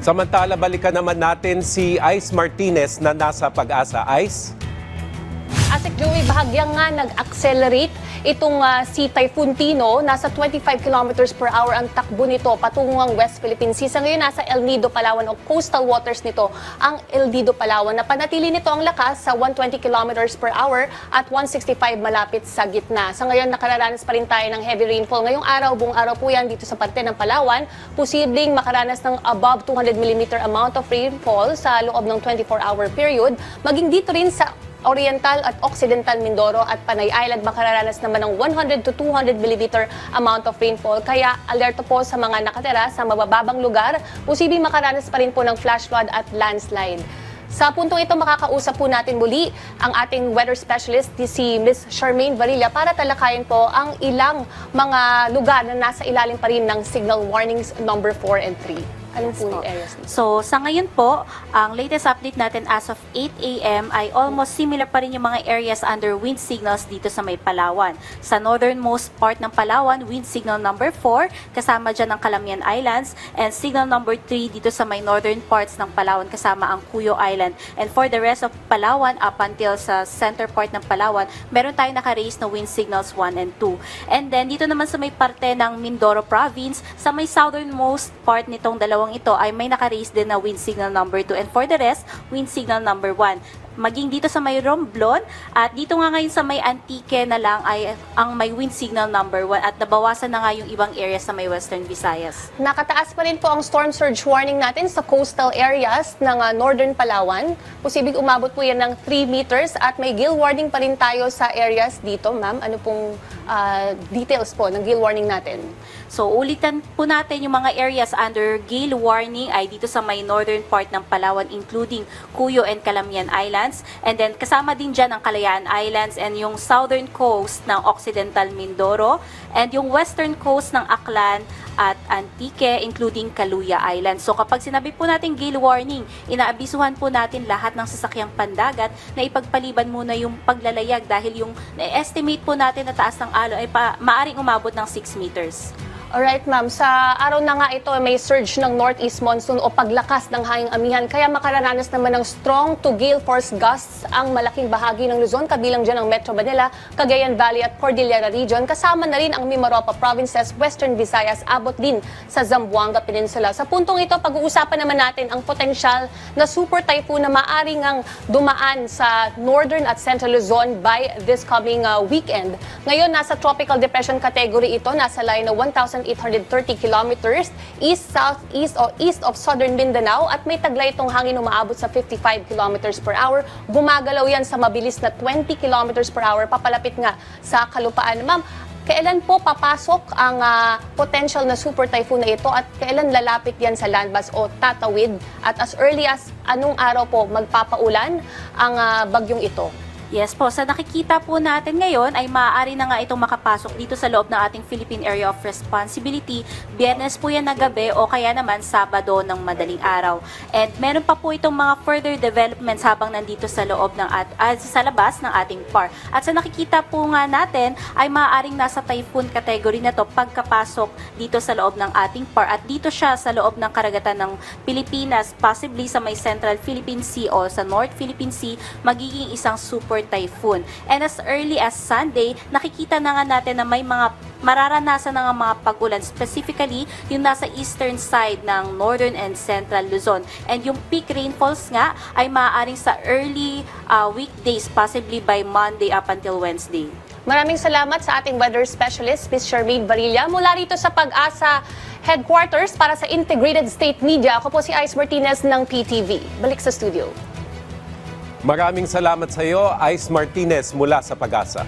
Samantala, balikan naman natin si Ice Martinez na nasa Pag-asa. Ice? Asik Joey, bahagyang nga nag-accelerate itong si Typhoon Tino. Nasa 25 kilometers per hour ang takbo nito patungong West Philippine Sea. Sa ngayon, nasa El Nido, Palawan o coastal waters nito ang El Nido, Palawan. Napanatili nito ang lakas sa 120 kilometers per hour at 165 malapit sa gitna. Sa ngayon, nakararanas pa rin tayo ng heavy rainfall. Ngayong araw, buong araw po yan dito sa parte ng Palawan. Posibleng makaranas ng above 200 mm amount of rainfall sa loob ng 24-hour period. Maging dito rin sa Oriental at Occidental Mindoro at Panay Island makararanas naman ng 100 to 200 mm amount of rainfall. Kaya alerto po sa mga nakatira sa mabababang lugar, posibleng makaranas pa rin po ng flash flood at landslide. Sa puntong ito, makakausap po natin muli ang ating weather specialist, si Ms. Charmaine Varilla, para talakayin po ang ilang mga lugar na nasa ilalim pa rin ng signal warnings number 4 and 3. Anong po yung areas nito? So, sa ngayon po, ang latest update natin as of 8 a.m. ay almost similar pa rin yung mga areas under wind signals dito sa may Palawan. Sa northernmost part ng Palawan, wind signal number 4, kasama dyan ang Calamian Islands, and signal number 3 dito sa may northern parts ng Palawan, kasama ang Cuyo Island. And for the rest of Palawan, up until sa center part ng Palawan, meron tayong naka-raise na wind signals 1 and 2. And then, dito naman sa may parte ng Mindoro Province, sa may southernmost part nitong dalawang ito ay may naka-raise din na wind signal number 2, and for the rest, wind signal number 1. Maging dito sa may Romblon at dito nga ngayon sa may Antique na lang ay ang may wind signal number 1 at nabawasan na nga yung ibang areas sa may Western Visayas. Nakataas pa rin po ang storm surge warning natin sa coastal areas ng Northern Palawan. Posibleng umabot po yan ng 3 meters at may gale warning pa rin tayo sa areas dito. Ma'am, ano pong details po ng gale warning natin? So, ulitan po natin yung mga areas under gale warning ay dito sa may northern part ng Palawan, including Cuyo and Calamian Islands. And then, kasama din dyan ang Kalayaan Islands and yung southern coast ng Occidental Mindoro and yung western coast ng Aklan at Antique, including Kaluya Island. So, kapag sinabi po natin gale warning, inaabisuhan po natin lahat ng sasakyang pandagat na ipagpaliban muna yung paglalayag dahil yung estimate po natin na taas ng alon ay maaring umabot ng 6 meters. Alright ma'am, sa araw na nga ito may surge ng northeast monsoon o paglakas ng hanging amihan kaya makararanas naman ng strong to gale force gusts ang malaking bahagi ng Luzon, kabilang dyan ang Metro Manila, Cagayan Valley at Cordillera Region. Kasama na rin ang Mimaropa Provinces, Western Visayas, abot din sa Zamboanga Peninsula. Sa puntong ito, pag-uusapan naman natin ang potensyal na super typhoon na maaring ang dumaan sa Northern at Central Luzon by this coming weekend. Ngayon, nasa tropical depression category ito, nasa line na 1,830 kilometers east-southeast o east of southern Mindanao at may taglay itong hangin umaabot sa 55 kilometers per hour. Gumagalaw yan sa mabilis na 20 kilometers per hour papalapit nga sa kalupaan. Ma'am, kailan po papasok ang potential na super typhoon na ito at kailan lalapit yan sa landmass o tatawid? At as early as anong araw po magpapaulan ang bagyong ito? Yes po, sa nakikita po natin ngayon ay maaari na nga itong makapasok dito sa loob ng ating Philippine Area of Responsibility. Biyernes po yan na gabi o kaya naman Sabado ng madaling araw. And meron pa po itong mga further developments habang nandito sa loob ng sa labas ng ating PAR. At sa nakikita po nga natin ay maaaring nasa typhoon category na to pagkapasok dito sa loob ng ating PAR. At dito siya sa loob ng karagatan ng Pilipinas, possibly sa may Central Philippine Sea o sa North Philippine Sea, magiging isang super typhoon. And as early as Sunday, nakikita na nga natin na may mga mararanasan ng mga pag-ulan, specifically yung nasa eastern side ng Northern and Central Luzon. And yung peak rainfalls nga ay maaaring sa early weekdays, possibly by Monday up until Wednesday. Maraming salamat sa ating weather specialist, Ms. Charmaine Varilla. Mula rito sa Pag-asa Headquarters para sa Integrated State Media, ako po si Ice Martinez ng PTV. Balik sa studio. Maraming salamat sa iyo, Ice Martinez mula sa Pag-asa.